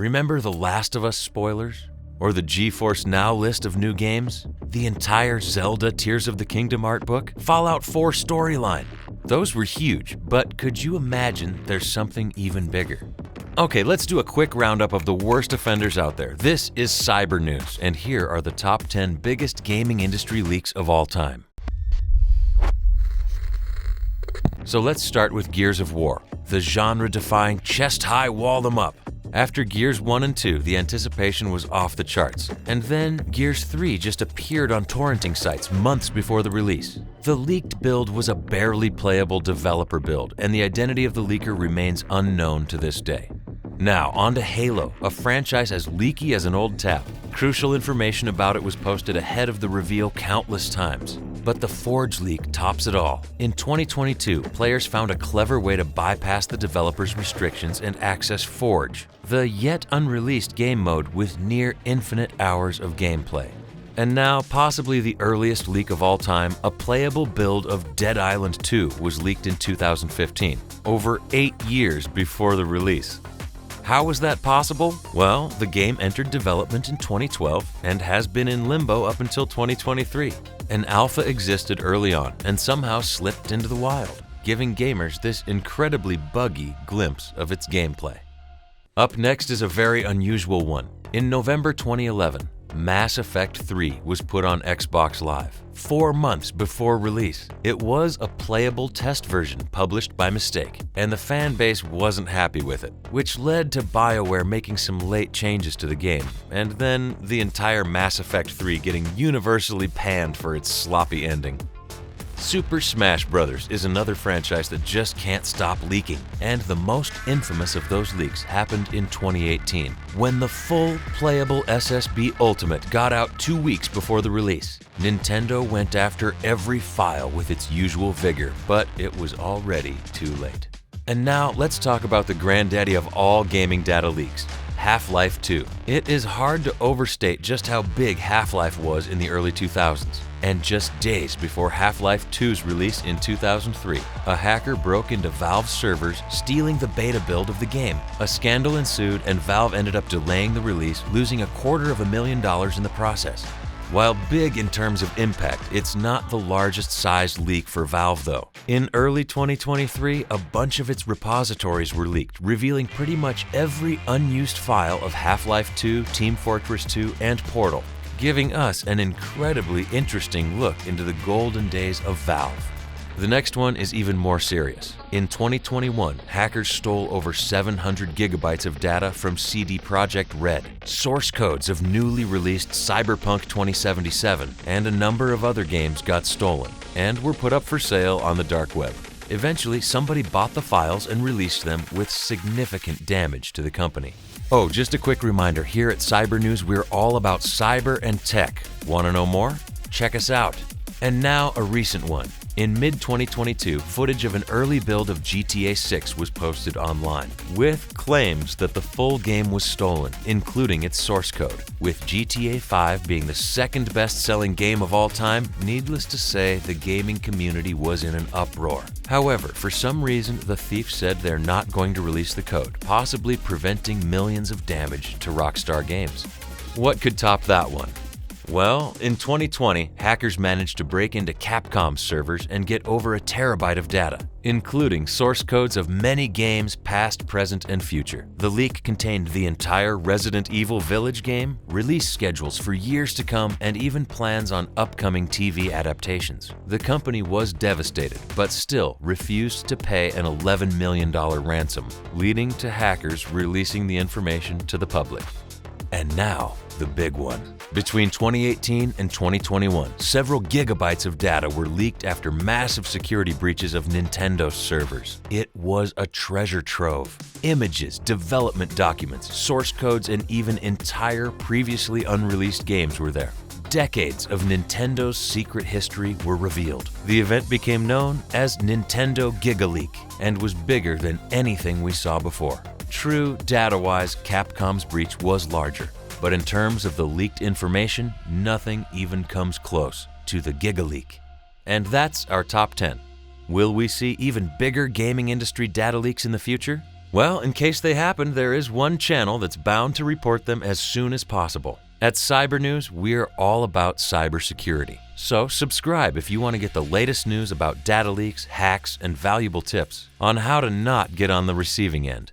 Remember the Last of Us spoilers? Or the GeForce Now list of new games? The entire Zelda Tears of the Kingdom art book? Fallout 4 storyline? Those were huge, but could you imagine there's something even bigger? Okay, let's do a quick roundup of the worst offenders out there. This is Cyber News, and here are the top 10 biggest gaming industry leaks of all time. So let's start with Gears of War, the genre-defying chest-high wall-them-up. After Gears 1 and 2, the anticipation was off the charts, and then Gears 3 just appeared on torrenting sites months before the release. The leaked build was a barely playable developer build, and the identity of the leaker remains unknown to this day. Now, on to Halo, a franchise as leaky as an old tap. Crucial information about it was posted ahead of the reveal countless times. But the Forge leak tops it all. In 2022, players found a clever way to bypass the developer's restrictions and access Forge, the yet-unreleased game mode with near infinite hours of gameplay. And now, possibly the earliest leak of all time, a playable build of Dead Island 2 was leaked in 2015, over 8 years before the release. How was that possible? Well, the game entered development in 2012 and has been in limbo up until 2023. An alpha existed early on and somehow slipped into the wild, giving gamers this incredibly buggy glimpse of its gameplay. Up next is a very unusual one. In November 2011, Mass Effect 3 was put on Xbox Live, 4 months before release. It was a playable test version published by mistake, and the fan base wasn't happy with it, which led to BioWare making some late changes to the game, and then the entire Mass Effect 3 getting universally panned for its sloppy ending. Super Smash Bros. Is another franchise that just can't stop leaking, and the most infamous of those leaks happened in 2018, when the full playable SSB Ultimate got out 2 weeks before the release. Nintendo went after every file with its usual vigor, but it was already too late. And now let's talk about the granddaddy of all gaming data leaks, Half-Life 2. It is hard to overstate just how big Half-Life was in the early 2000s. And just days before Half-Life 2's release in 2003, a hacker broke into Valve's servers, stealing the beta build of the game. A scandal ensued, and Valve ended up delaying the release, losing $250,000 in the process. While big in terms of impact, it's not the largest sized leak for Valve though. In early 2023, a bunch of its repositories were leaked, revealing pretty much every unused file of Half-Life 2, Team Fortress 2, and Portal, giving us an incredibly interesting look into the golden days of Valve. The next one is even more serious. In 2021, hackers stole over 700 gigabytes of data from CD Projekt Red, source codes of newly released Cyberpunk 2077, and a number of other games got stolen, and were put up for sale on the dark web. Eventually, somebody bought the files and released them with significant damage to the company. Oh, just a quick reminder, here at Cyber News, we're all about cyber and tech. Want to know more? Check us out. And now a recent one. In mid-2022, footage of an early build of GTA 6 was posted online, with claims that the full game was stolen, including its source code. With GTA 5 being the second best-selling game of all time, needless to say, the gaming community was in an uproar. However, for some reason, the thief said they're not going to release the code, possibly preventing millions of damage to Rockstar Games. What could top that one? Well, in 2020, hackers managed to break into Capcom's servers and get over 1 terabyte of data, including source codes of many games past, present, and future. The leak contained the entire Resident Evil Village game, release schedules for years to come, and even plans on upcoming TV adaptations. The company was devastated, but still refused to pay an $11 million ransom, leading to hackers releasing the information to the public. And now, the big one. Between 2018 and 2021, several gigabytes of data were leaked after massive security breaches of Nintendo's servers. It was a treasure trove. Images, development documents, source codes, and even entire previously unreleased games were there. Decades of Nintendo's secret history were revealed. The event became known as Nintendo GIGALEAK and was bigger than anything we saw before. True, data-wise, Capcom's breach was larger. But in terms of the leaked information, nothing even comes close to the GIGALEAK. And that's our top 10. Will we see even bigger gaming industry data leaks in the future? Well, in case they happen, there is one channel that's bound to report them as soon as possible. At Cyber News, we're all about cybersecurity. So subscribe if you want to get the latest news about data leaks, hacks, and valuable tips on how to not get on the receiving end.